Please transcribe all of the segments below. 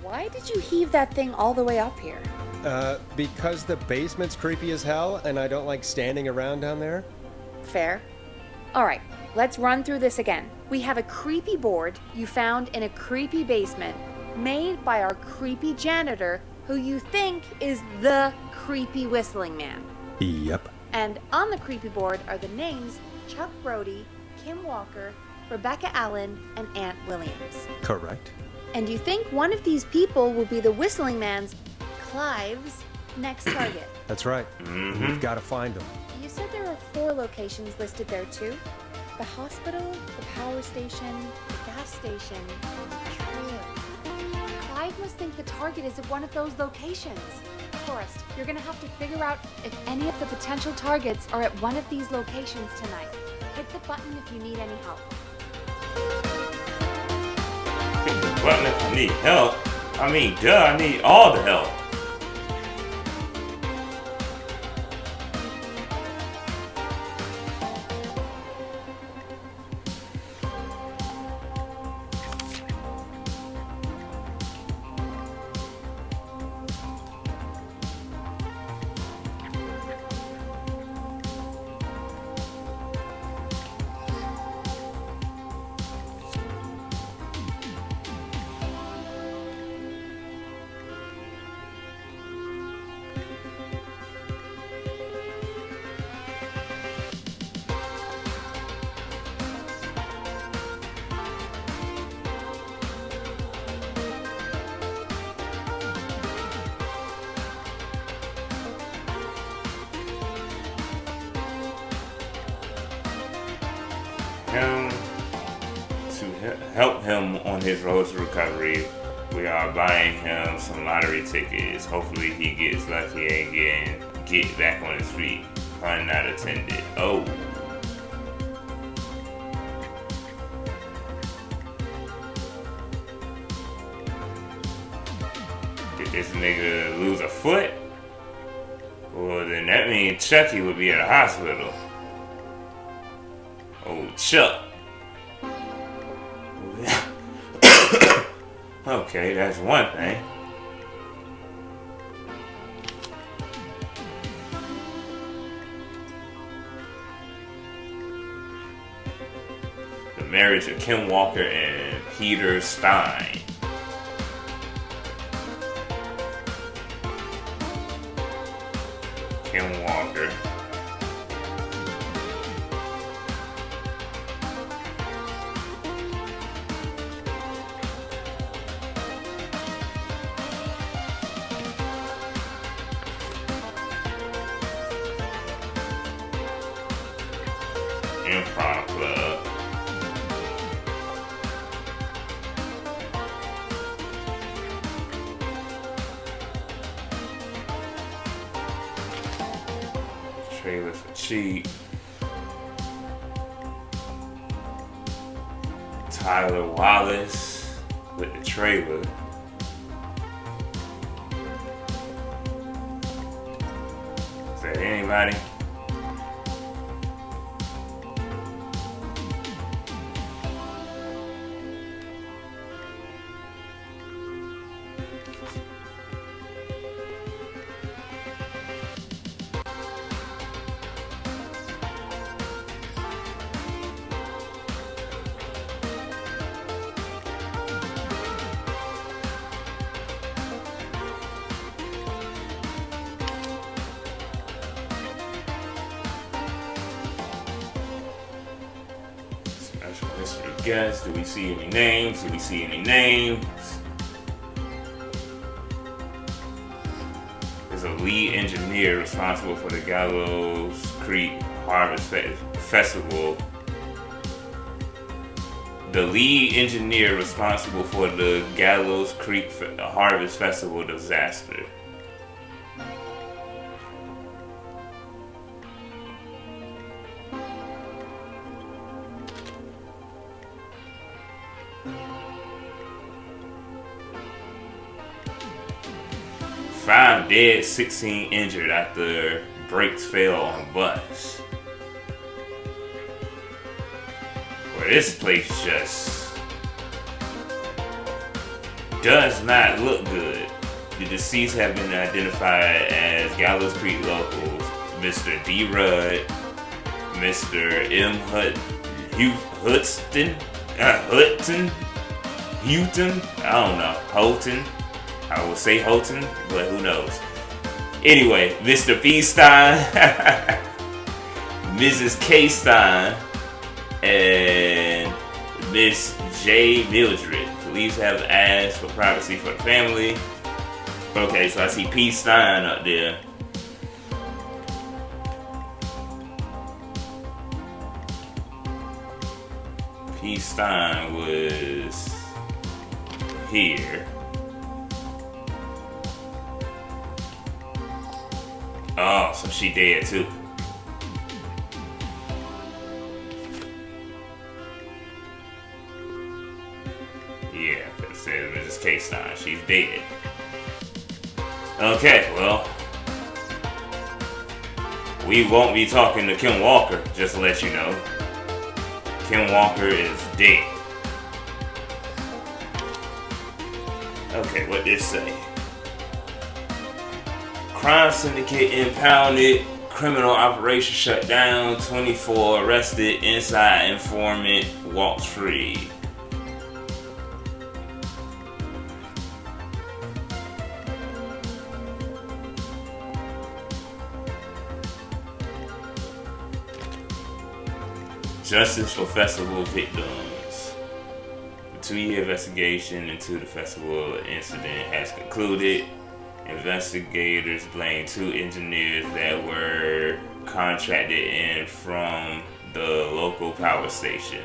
Why did you heave that thing all the way up here? Because the basement's creepy as hell and I don't like standing around down there. Fair. Alright, let's run through this again. We have a creepy board you found in a creepy basement, made by our creepy janitor, who you think is the creepy whistling man. Yep. And on the creepy board are the names Chuck Brody, Kim Walker, Rebecca Allen, and Aunt Williams. Correct. And you think one of these people will be the whistling man's, Clive's, next target. That's right. Mm-hmm. We've got to find him. You said there are 4 locations listed there too? The hospital, the power station, the gas station, and the trailer. Clive must think the target is at one of those locations. Forrest, you're gonna have to figure out if any of the potential targets are at one of these locations tonight. Hit the button if you need any help. Hit the button if I need help. I mean, duh, I need all the help. To help him on his road to recovery, we are buying him some lottery tickets. Hopefully he gets lucky and get back on his feet. Pun not attended. Oh. Did this nigga lose a foot? Well, then that means Chucky would be at a hospital. Oh, Chuck. Okay, that's one thing. The marriage of Kim Walker and Peter Stein. Kim Walker. Improv Club. Trailer for cheap. Tyler Wallace with the trailer. Is that anybody? Special history guest. Do we see any names? Do we see any names? There's a lead engineer responsible for the Gallows Creek Harvest Festival. The lead engineer responsible for the Gallows Creek Harvest Festival disaster. Five dead, 16 injured after brakes fail on bus. Well, this place just does not look good. The deceased have been identified as Gallows Creek locals Mr. D. Rudd, Mr. M. Hudson, Houghton, I don't know, Houghton. I will say Houghton, but who knows. Anyway, Mr. P. Stein, Mrs. K. Stein, and Miss J. Mildred. Police have asked for privacy for the family. Okay, so I see P. Stein up there. P. Stein was here. Oh, so she dead too. Yeah, it says Mrs. K. Stein. She's dead. Okay, well, we won't be talking to Kim Walker, just to let you know. Kim Walker is dead. Okay, what did it say? Crime syndicate impounded, criminal operation shut down, 24 arrested, inside informant walks free. Justice for festival victims. The 2-year investigation into the festival incident has concluded. Investigators blame 2 engineers that were contracted in from the local power station.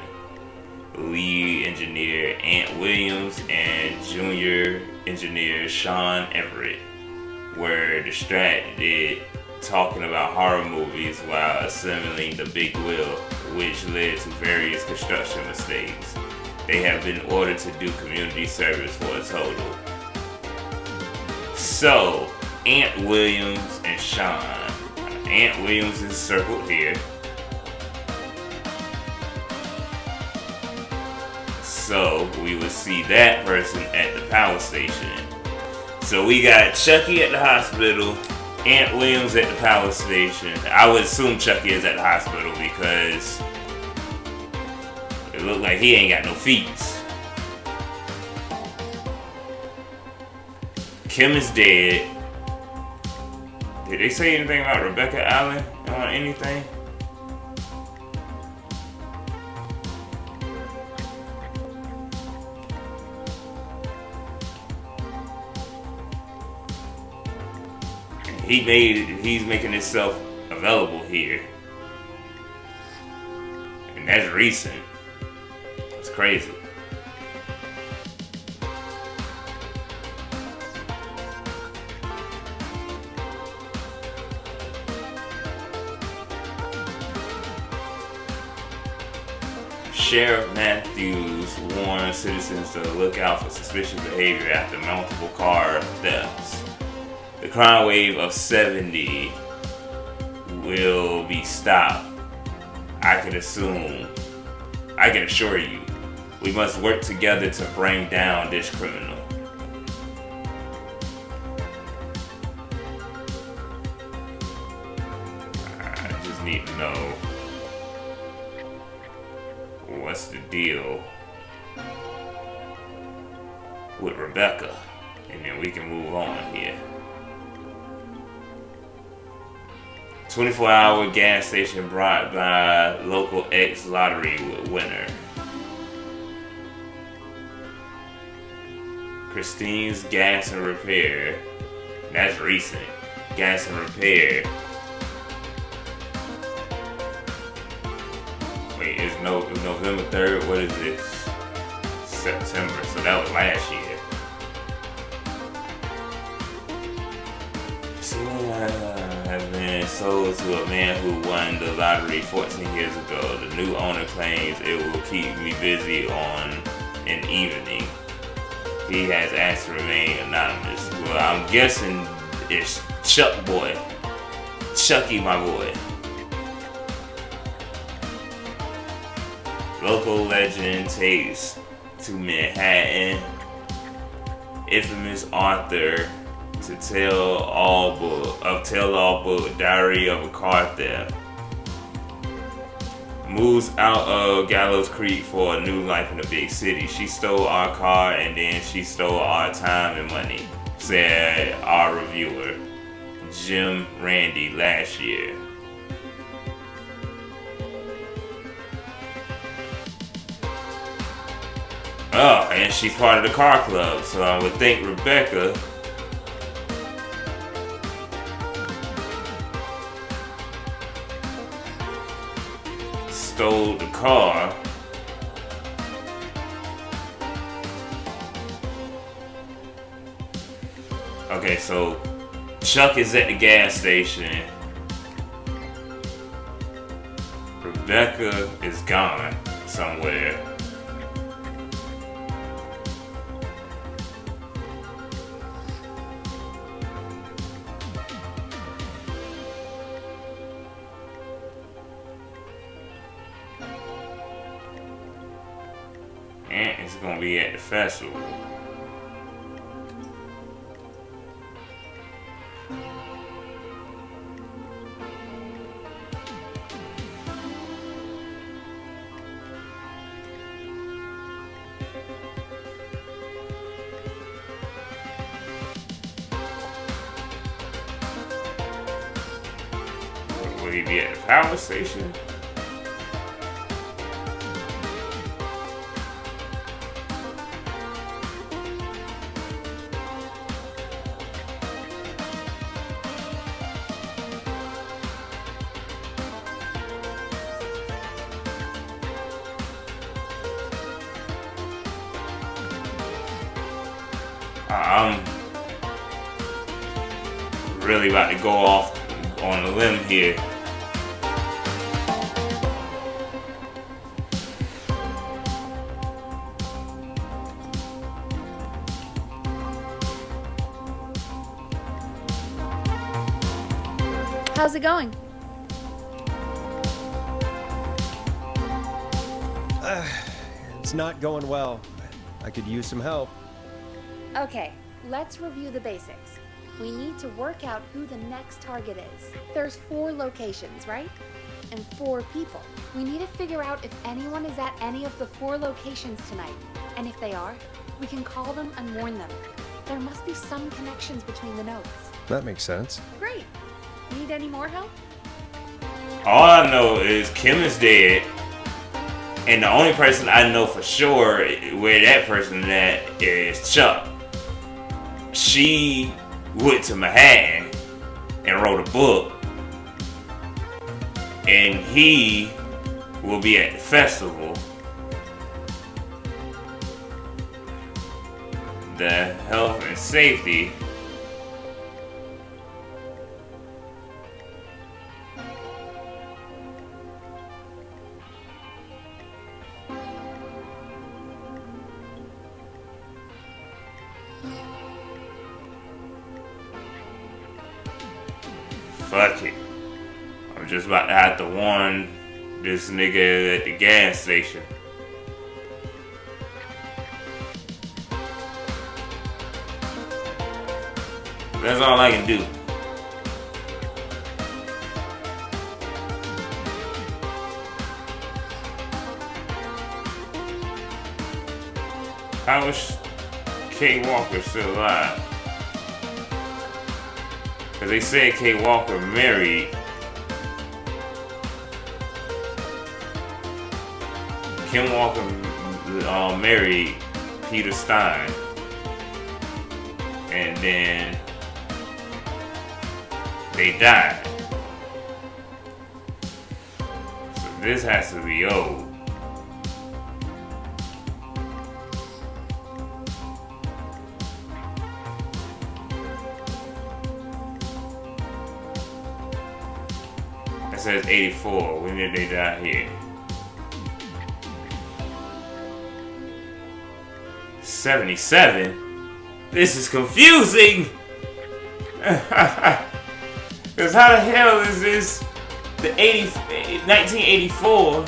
Lead engineer Ant Williams and junior engineer Sean Everett were distracted talking about horror movies while assembling the big wheel, which led to various construction mistakes. They have been ordered to do community service for a total. So, Ant Williams and Sean. Ant Williams is circled here. So, we would see that person at the power station. So we got Chucky at the hospital, Ant Williams at the power station. I would assume Chucky is at the hospital because it looked like he ain't got no feet. Kim is dead. Did they say anything about Rebecca Allen on anything? He's making himself available here. And that's recent. It's crazy. Sheriff Matthews warns citizens to look out for suspicious behavior after multiple car thefts. The crime wave of 70 will be stopped. I can assure you, we must work together to bring down this criminal. I just need to know what's the deal with Rebecca, and then we can move on here. 24-hour gas station brought by local ex-lottery winner. Christine's Gas and Repair. That's recent. Gas and Repair. Wait, it's November 3rd. What is this? September. So that was last year. Has been sold to a man who won the lottery 14 years ago. The new owner claims it will keep me busy on an evening. He has asked to remain anonymous. Well, I'm guessing it's Chuck Boy. Chucky, my boy. Local legend takes to Manhattan infamous author to tell all book Diary of a Car Theft, moves out of Gallows Creek for a new life in the big city. She stole our car and then she stole our time and money, said our reviewer, Jim Randy, last year. Oh, and she's part of the car club, so I would think Rebecca stole the car. Okay, so Chuck is at the gas station. Rebecca is gone somewhere. And it's gonna be at the festival. Will he be at the power station? I'm really about to go off on a limb here. How's it going? It's not going well. I could use some help. Okay, let's review the basics. We need to work out who the next target is. There's 4 locations, right? And 4 people. We need to figure out if anyone is at any of the 4 locations tonight. And if they are, we can call them and warn them. There must be some connections between the notes. That makes sense. Great. Need any more help? All I know is Kim is dead. And the only person I know for sure where that person is at is Chuck. She went to Manhattan and wrote a book. And he will be at the festival. The health and safety. Fuck it. I'm just about to have to warn this nigga at the gas station. That's all I can do. How is Kay Walker still alive? Because they said Kay Walker married. Kim Walker married Peter Stein. And then they died. So this has to be old. It says 84. When did they die here? 77? This is confusing! Because how the hell is this the 1984?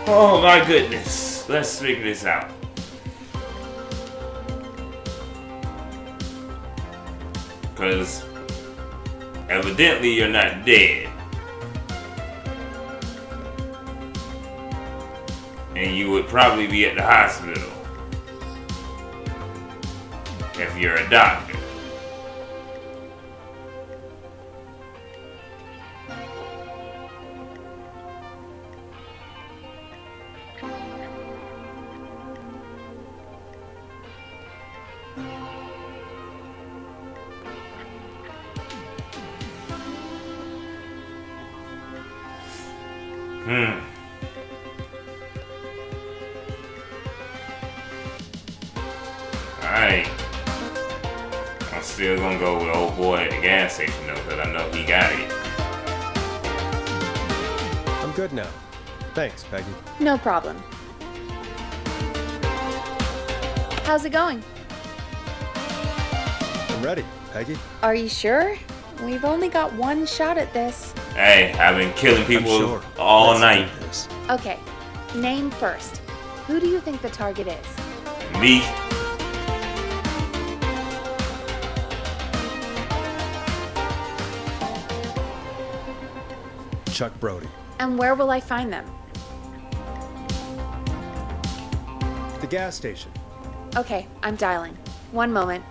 Oh my goodness. Let's figure this out. Because evidently you're not dead. And you would probably be at the hospital if you're a doctor. Alright. I'm still gonna go with old boy at the gas station though, because I know he got it. I'm good now. Thanks, Peggy. No problem. How's it going? I'm ready, Peggy. Are you sure? We've only got one shot at this. Hey, I've been killing people I'm sure. all Let's night. do this. Okay, name first. Who do you think the target is? Me? Chuck Brody. And where will I find them? The gas station. Okay, I'm dialing. One moment.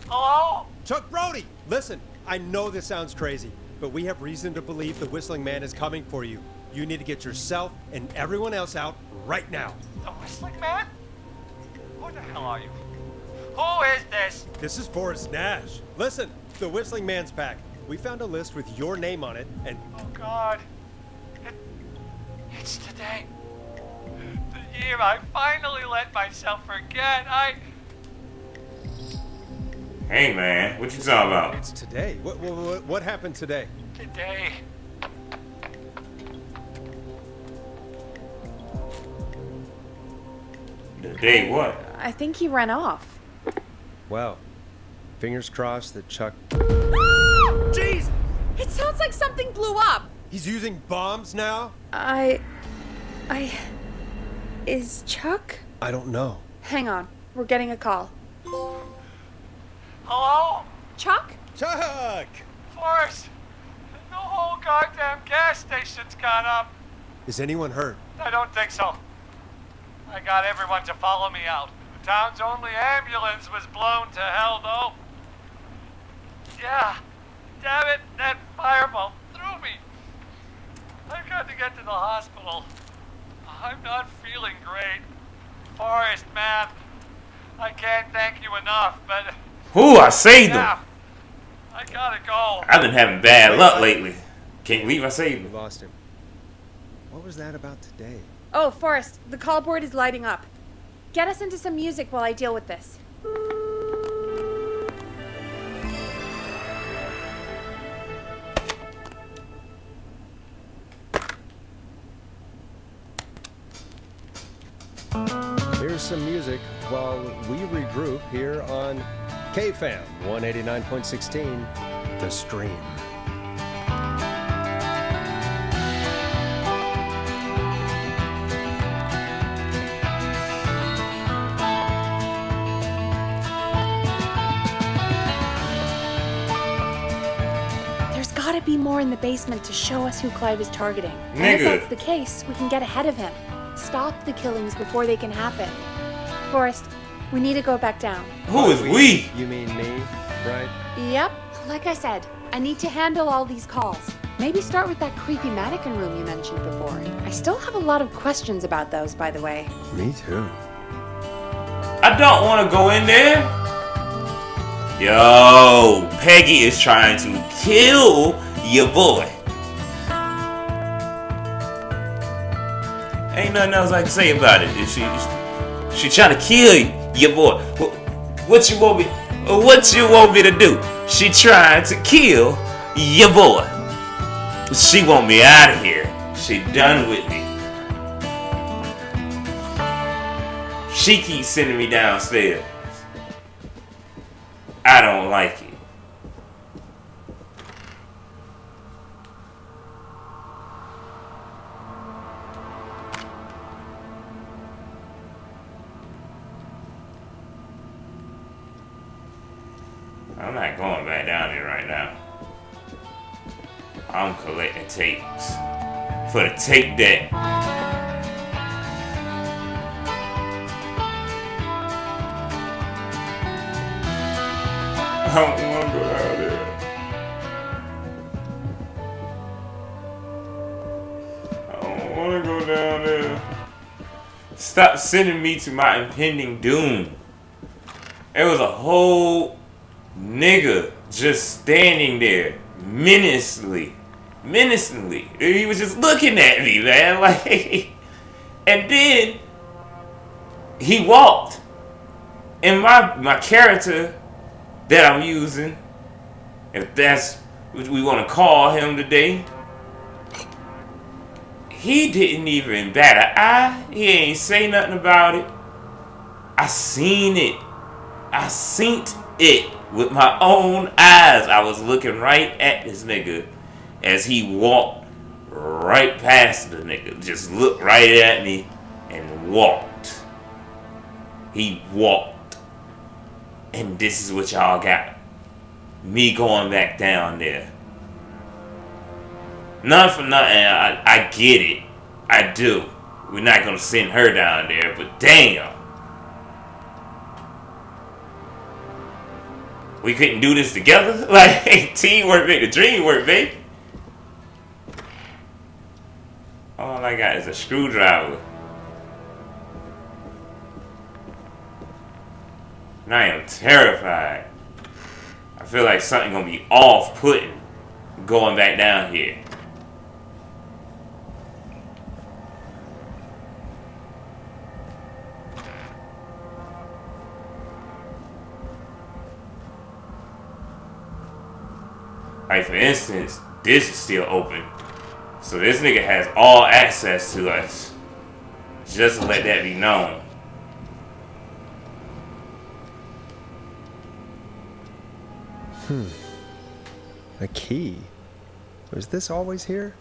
Hello? Chuck Brody! Listen, I know this sounds crazy, but we have reason to believe the Whistling Man is coming for you. You need to get yourself and everyone else out right now. The Whistling Man? Who the hell are you? Who is this? This is Forrest Nash. Listen, the Whistling Man's back. We found a list with your name on it, and Oh, God. It's today. The year I finally let myself forget. Hey man, what you talking about? it's today. What happened today? Today. The day what? I think he ran off. Well, fingers crossed that Chuck... Jeez! It sounds like something blew up. He's using bombs now? Is Chuck? I don't know. Hang on, we're getting a call. Hello? Chuck? Chuck! Forrest, the whole goddamn gas station's gone up. Is anyone hurt? I don't think so. I got everyone to follow me out. The town's only ambulance was blown to hell, though. Yeah, damn it, that fireball threw me. I've got to get to the hospital. I'm not feeling great. Forrest, man, I can't thank you enough, but Who? I saved him. yeah, I gotta go. I've been having bad luck lately. Can't believe I saved We him. lost him. What was that about today? Oh, Forrest, the call board is lighting up. Get us into some music while I deal with this. Here's some music while we regroup here on KFAM 189.16, The Stream. There's gotta be more in the basement to show us who Clive is targeting. And if Nigga. that's the case, we can get ahead of him. Stop the killings before they can happen. Forrest, we need to go back down. Who is we? You mean me, right? Yep, like I said, I need to handle all these calls. Maybe start with that creepy mannequin room you mentioned before. I still have a lot of questions about those, by the way. Me too. I don't want to go in there. Yo, Peggy is trying to kill your boy. Ain't nothing else I can say about it. She trying to kill your boy. What you want me? What you want me to do? She trying to kill your boy. She want me out of here. She done with me. She keeps sending me downstairs. I don't like it. I'm not going back down there right now. I'm collecting tapes for the tape deck. I don't want to go down there. I don't want to go down there. Stop sending me to my impending doom. There was a whole nigga just standing there menacingly. He was just looking at me, man. Like, and then he walked. And my character that I'm using, if that's what we want to call him today, he didn't even bat an eye. He ain't say nothing about it. I seen it. I seen it with my own eyes. I was looking right at this nigga as he walked right past the nigga. Just looked right at me and walked. He walked. And this is what y'all got. Me going back down there. None for nothing. I get it. I do. We're not gonna send her down there, but damn. We couldn't do this together? Like, teamwork make the dream work, baby. All I got is a screwdriver. And I am terrified. I feel like something gonna be off-putting going back down here. Like, for instance, this is still open. So this nigga has all access to us. Just to let that be known. A key? Was this always here?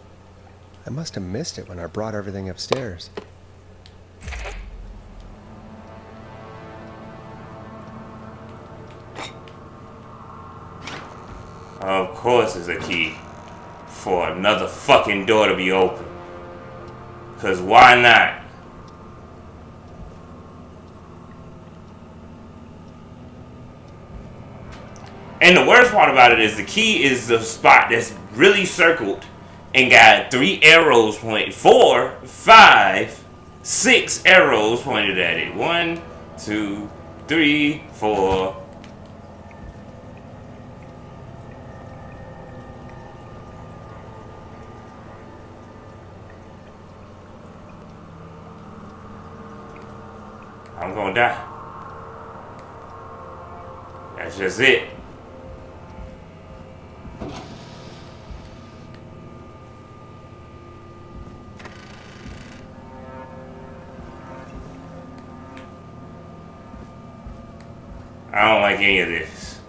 I must have missed it when I brought everything upstairs. Of course it's a key for another fucking door to be open. Cause why not? And the worst part about it is the key is the spot that's really circled and got 3 arrows pointed, 4, 5, 6 arrows pointed at it. 1, 2, 3, 4. I'm gonna die. That's just it. I don't like any of this.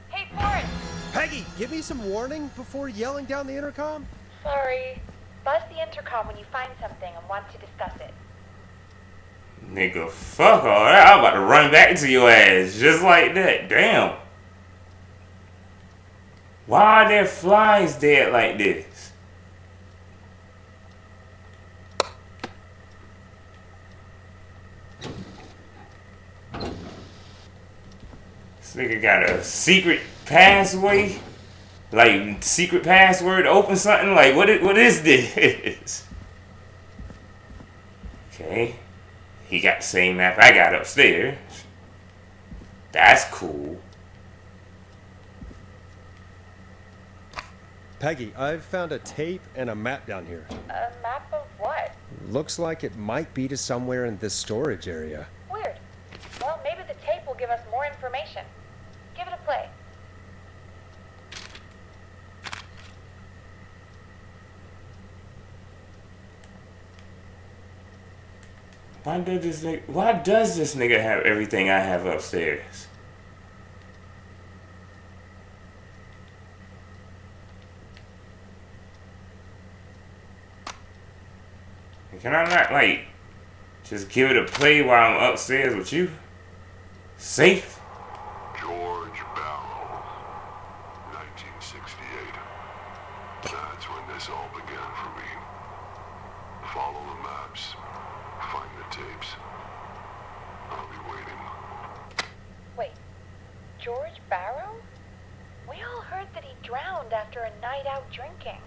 Hey, Forrest! Peggy, give me some warning before yelling down the intercom. Sorry. Buzz the intercom when you find something and want to discuss it. Nigga, fuck all that. I'm about to run back into your ass just like that. Damn. Why are there flies dead like this? This nigga got a secret passway? Like, secret password to open something? Like, what is this? Okay. He got the same map I got upstairs. That's cool. Peggy, I've found a tape and a map down here. A map of what? Looks like it might be to somewhere in this storage area. Weird. Well, maybe the tape will give us more information. Give it a play. Why does this nigga have everything I have upstairs? Can I not, like, just give it a play while I'm upstairs with you? Safe? George Barrow, 1968. That's when this all began for me. Follow the maps. Find the tapes. I'll be waiting. Wait, George Barrow? We all heard that he drowned after a night out drinking.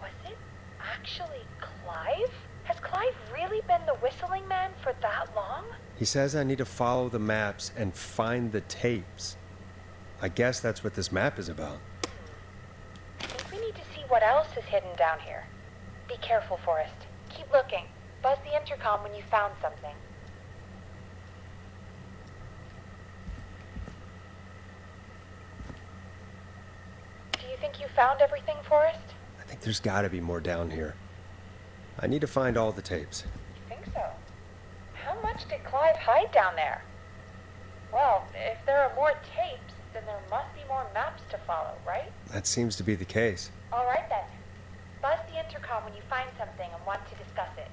Was it actually Clive? Has Clive really been the whistling man for that long? He says I need to follow the maps and find the tapes. I guess that's what this map is about. I think we need to see what else is hidden down here. Be careful, Forrest. Keep looking. Buzz the intercom when you found something. Do you think you found everything, Forrest? I think there's gotta be more down here. I need to find all the tapes. You think so? How much did Clive hide down there? Well, if there are more tapes, then there must be more maps to follow, right? That seems to be the case. All right then. Buzz the intercom when you find something and want to discuss it.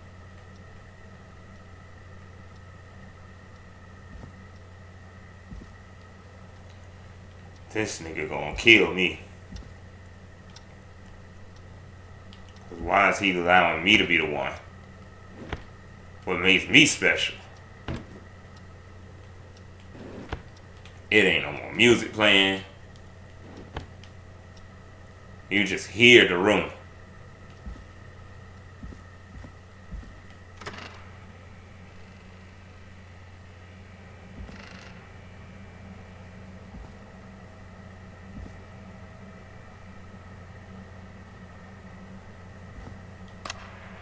This nigga gonna kill me. Cause why is he allowing me to be the one? What makes me special? It ain't no more music playing. You just hear the room.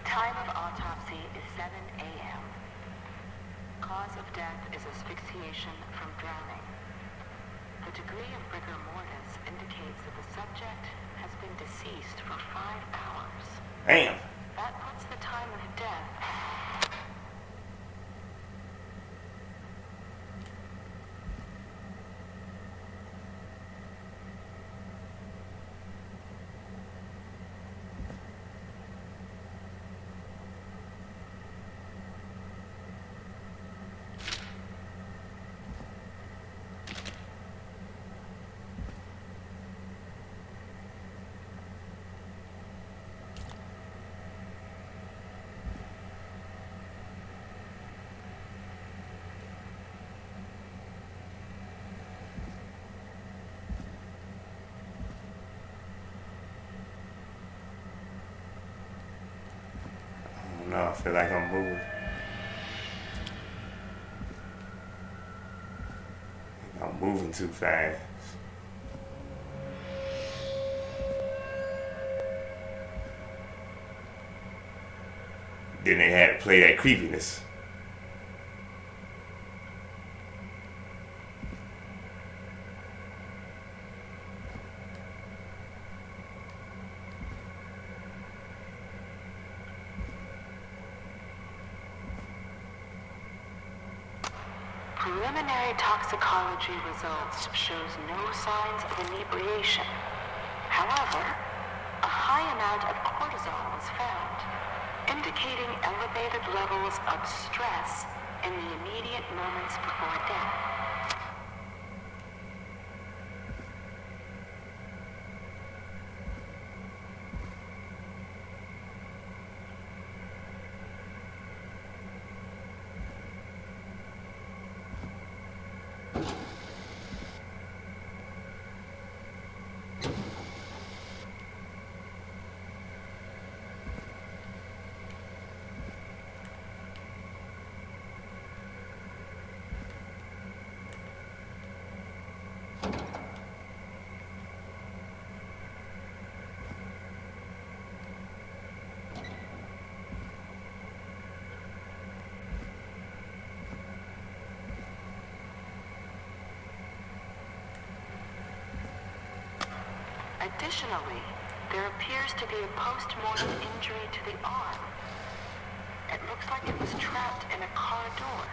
Time of autopsy is 7 a.m. Cause of death is asphyxiation from drowning. The degree of rigor mortis indicates that the subject has been deceased for 5 hours. Damn. That puts the time of death. No, I feel like I'm moving. I'm moving too fast. Then they had to play that creepiness. Preliminary toxicology results shows no signs of inebriation. However, a high amount of cortisol was found, indicating elevated levels of stress in the immediate moments before death. Additionally, there appears to be a post-mortem injury to the arm. At looks like it was trapped in a car door.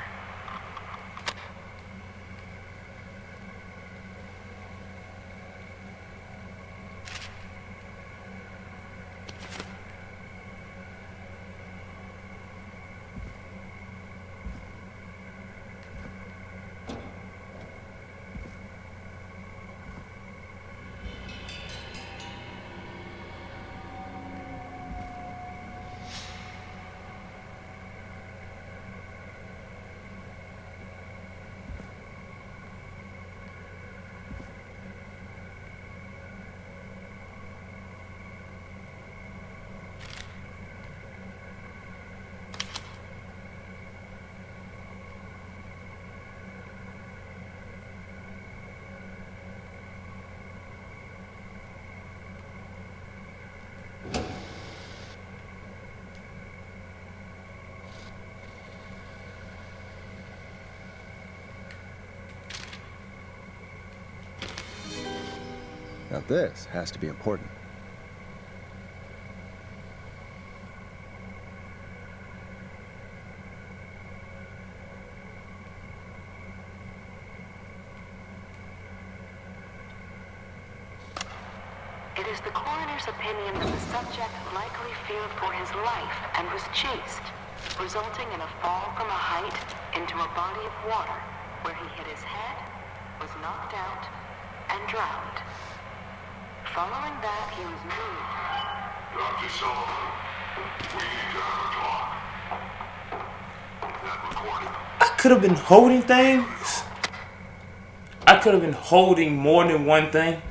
Now this has to be important. It is the coroner's opinion that the subject likely feared for his life and was chased, resulting in a fall from a height into a body of water where he hit his head, was knocked out, and drowned. Following that, he was moved. Dr. Sullivan, we need to have a talk. That recorded. I could have been holding things. I could have been holding more than one thing.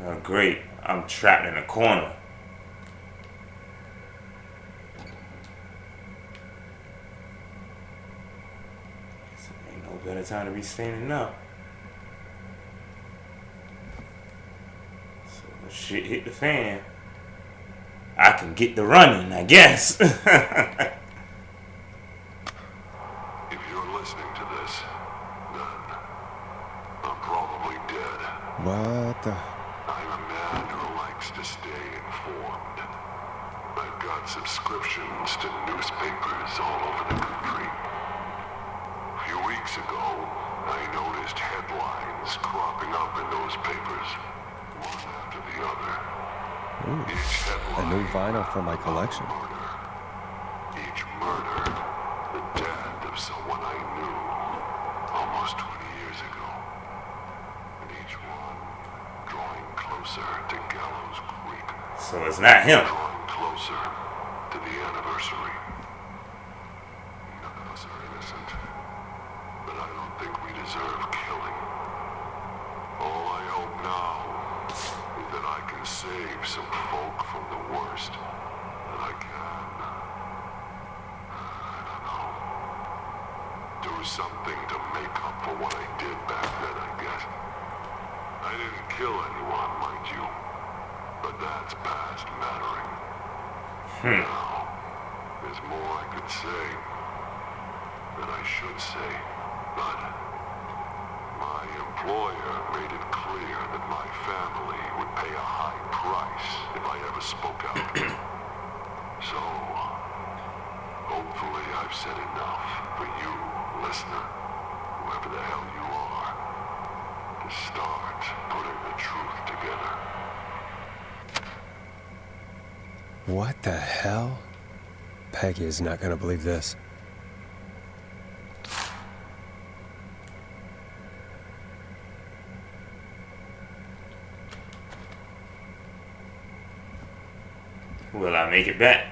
Oh, great. I'm trapped in a corner. Ain't no better time to be standing up. So when shit hit the fan, I can get the running, I guess. If you're listening to this, then I'm probably dead. What the? I'm a man who likes to stay informed. I've got subscriptions to newspapers all over the country. A few weeks ago, I noticed headlines cropping up in those papers, one after the other. Ooh, Each a headline, new vinyl for my collection. murder. Each murder, the death of someone I knew almost 20 years ago. And each one drawing closer to Gallows Creek. So it's not him. Drawing closer to the anniversary. None of us are innocent, but I don't think we deserve killing. All I hope now is that I can save some folk from the worst that I can. I don't know. Do something to make up for what I did back then, I guess. I didn't kill anyone, mind you, but that's past mattering. Now, there's more I could say than I should say, but my employer made it clear that my family would pay a high price if I ever spoke out. So, hopefully I've said enough for you, listener, whoever the hell you are, to start putting the truth together. What the hell? Peggy is not gonna believe this. Will I make it back?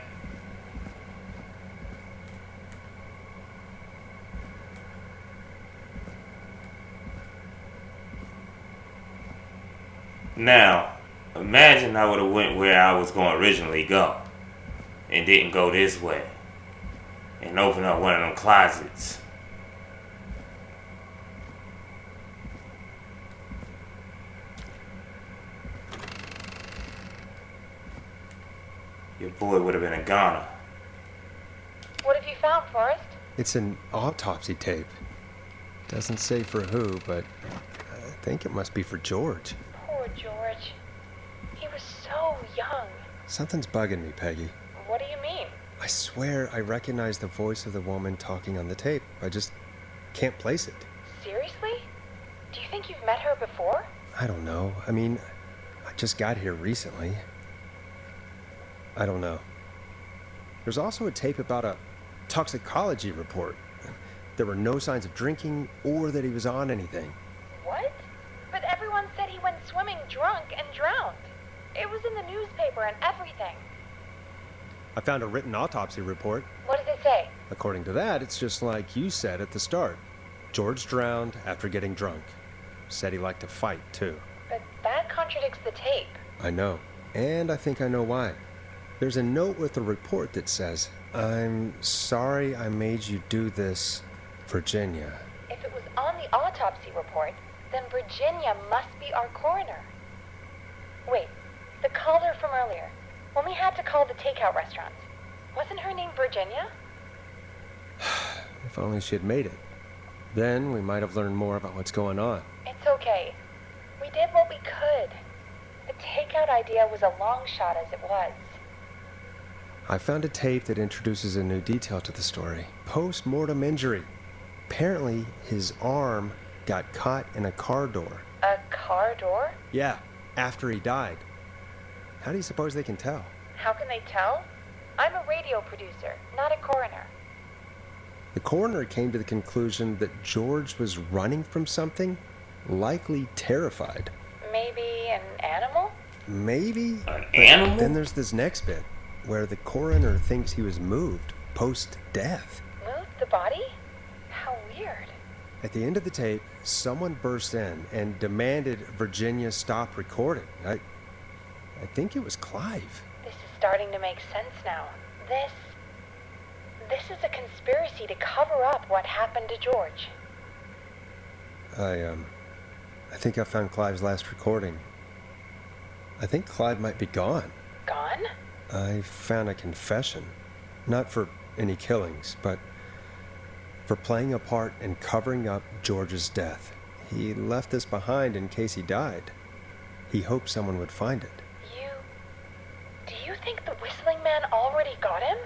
Now, imagine I would have went where I was going to originally go and didn't go this way and open up one of them closets. Your boy would have been a goner. What have you found, Forrest? It's an autopsy tape. Doesn't say for who, but I think it must be for George. George. He was so young. Something's bugging me, Peggy. What do you mean? I swear I recognize the voice of the woman talking on the tape. I just can't place it. Seriously? Do you think you've met her before? I don't know. I mean, I just got here recently. I don't know. There's also a tape about a toxicology report. There were no signs of drinking or that he was on anything. What? But everyone said he went swimming drunk and drowned. It was in the newspaper and everything. I found a written autopsy report. What does it say? According to that, it's just like you said at the start. George drowned after getting drunk. Said he liked to fight, too. But that contradicts the tape. I know. And I think I know why. There's a note with the report that says, "I'm sorry I made you do this, Virginia." If it was on the autopsy report, then Virginia must be our coroner. Wait, the caller from earlier, when we had to call the takeout restaurant, wasn't her name Virginia? If only she had made it. Then we might have learned more about what's going on. It's okay. We did what we could. The takeout idea was a long shot as it was. I found a tape that introduces a new detail to the story. Post-mortem injury. Apparently, his arm got caught in a car door. A car door? Yeah, after he died. How do you suppose they can tell? How can they tell? I'm a radio producer, not a coroner. The coroner came to the conclusion that George was running from something, likely terrified. Maybe an animal? Maybe. An But animal? then there's this next bit, where the coroner thinks he was moved post-death. Moved the body? How weird. At the end of the tape, someone burst in and demanded Virginia stop recording. I think it was Clive. This is starting to make sense now. This is a conspiracy to cover up what happened to George. I think I found Clive's last recording. I think Clive might be gone. Gone? I found a confession. Not for any killings, but for playing a part in covering up George's death. He left this behind in case he died. He hoped someone would find it. Do you think the Whistling Man already got him?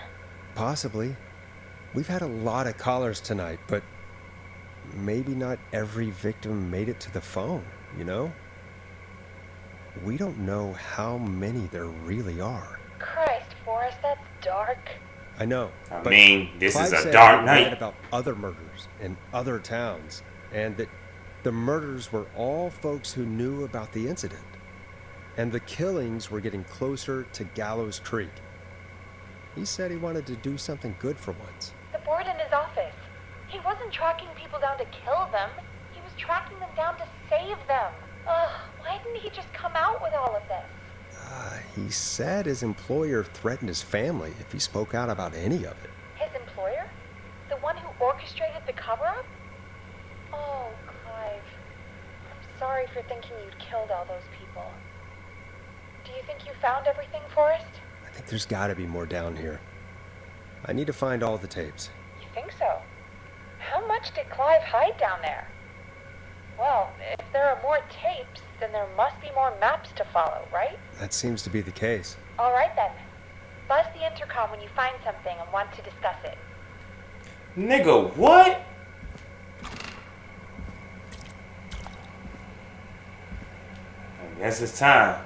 Possibly. We've had a lot of callers tonight, but maybe not every victim made it to the phone, you know? We don't know how many there really are. Christ, Forrest, that's dark. I know. I but mean, this Clive is a said dark he night. read about other murders in other towns, and that the murders were all folks who knew about the incident. And the killings were getting closer to Gallows Creek. He said he wanted to do something good for once. The board in his office. He wasn't tracking people down to kill them. He was tracking them down to save them. Ugh, why didn't he just come out with all of this? He said his employer threatened his family if he spoke out about any of it. His employer? The one who orchestrated the cover-up? Oh, Clive. I'm sorry for thinking you'd killed all those people. Do you think you found everything, Forrest? I think there's got to be more down here. I need to find all the tapes. You think so? How much did Clive hide down there? Well, if there are more tapes, then there must be more maps to follow, right? That seems to be the case. All right then. Buzz the intercom when you find something and want to discuss it. Nigga, what? I guess it's time.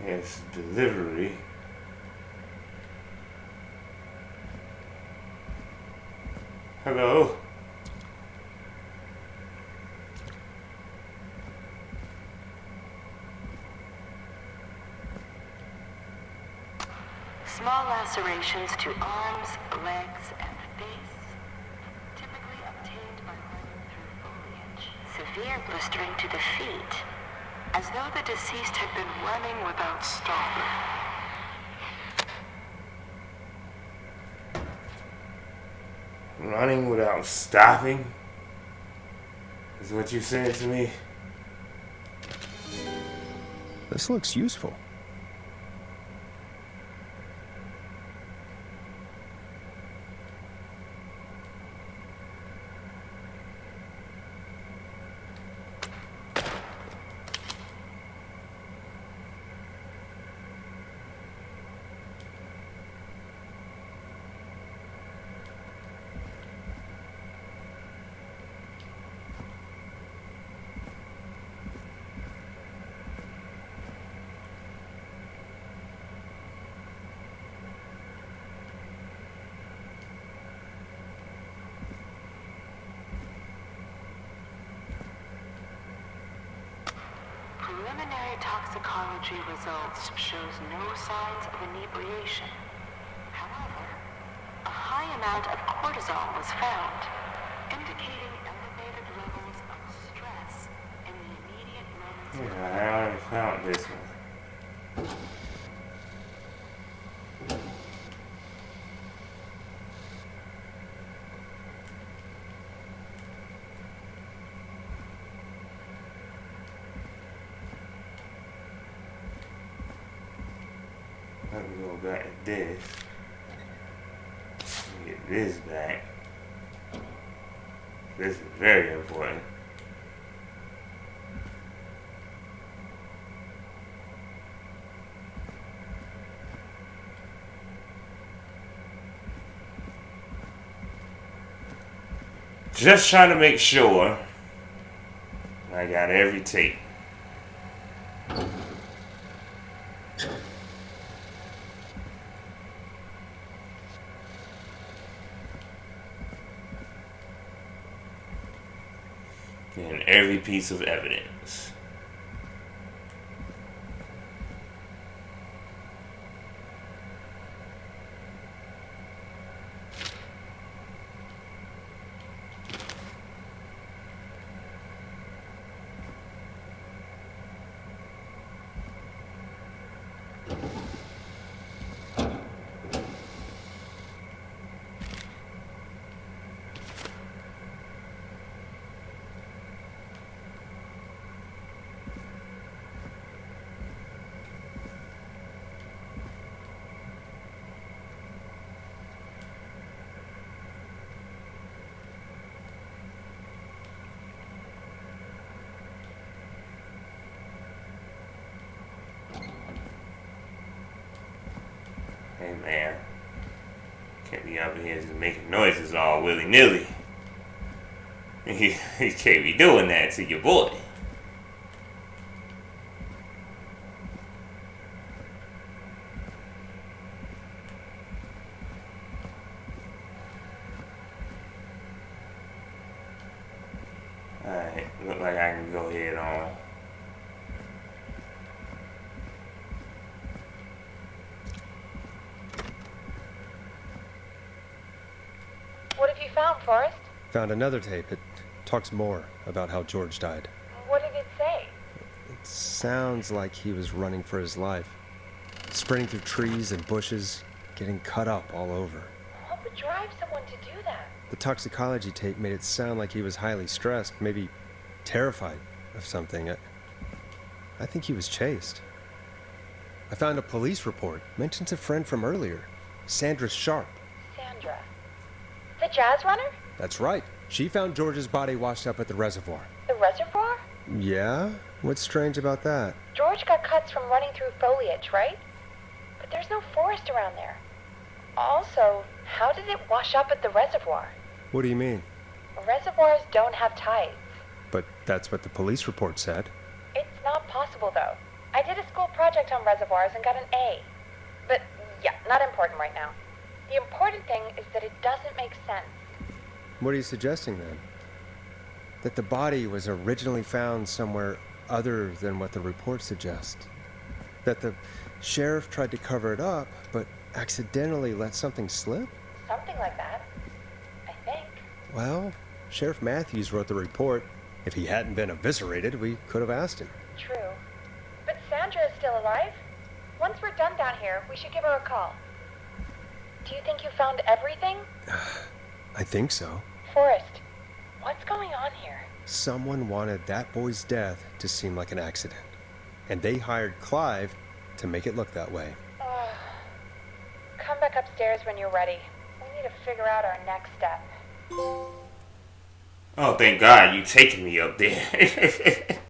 It's delivery. Hello? Small lacerations to arms, legs, and face, typically obtained by running through foliage. Severe blistering to the feet, as though the deceased had been running without stopping. Running without stopping? Is what you said to me? This looks useful. Preliminary toxicology results shows no signs of inebriation. However, a high amount of cortisol was found, indicating elevated levels of stress in the immediate moments of Yeah, I already found this one. Let me go back to this. Let me get this back. This is very important. Just trying to make sure I got every tape. And every piece of evidence. Hey man, can't be out here just making noises all willy-nilly. You can't be doing that to your boy. Alright, look like I can go ahead on. What have you found, Forrest? Found another tape. It talks more about how George died. What did it say? It sounds like he was running for his life. Sprinting through trees and bushes, getting cut up all over. What would drive someone to do that? The toxicology tape made it sound like he was highly stressed, maybe terrified of something. I think he was chased. I found a police report. Mentions a friend from earlier, Sandra Sharp. Sandra. The jazz runner? That's right. She found George's body washed up at the reservoir. The reservoir? Yeah? What's strange about that? George got cuts from running through foliage, right? But there's no forest around there. Also, how did it wash up at the reservoir? What do you mean? Reservoirs don't have tides. But that's what the police report said. It's not possible, though. I did a school project on reservoirs and got an A. But, yeah, not important right now. The important thing is that it doesn't make sense. What are you suggesting then? That the body was originally found somewhere other than what the report suggests? That the sheriff tried to cover it up, but accidentally let something slip? Something like that. I think. Well, Sheriff Matthews wrote the report. If he hadn't been eviscerated, we could have asked him. True. But Sandra is still alive. Once we're done down here, we should give her a call. Do you think you found everything? I think so. Forrest, what's going on here? Someone wanted that boy's death to seem like an accident. And they hired Clive to make it look that way. Come back upstairs when you're ready. We need to figure out our next step. Oh, thank God you taking me up there.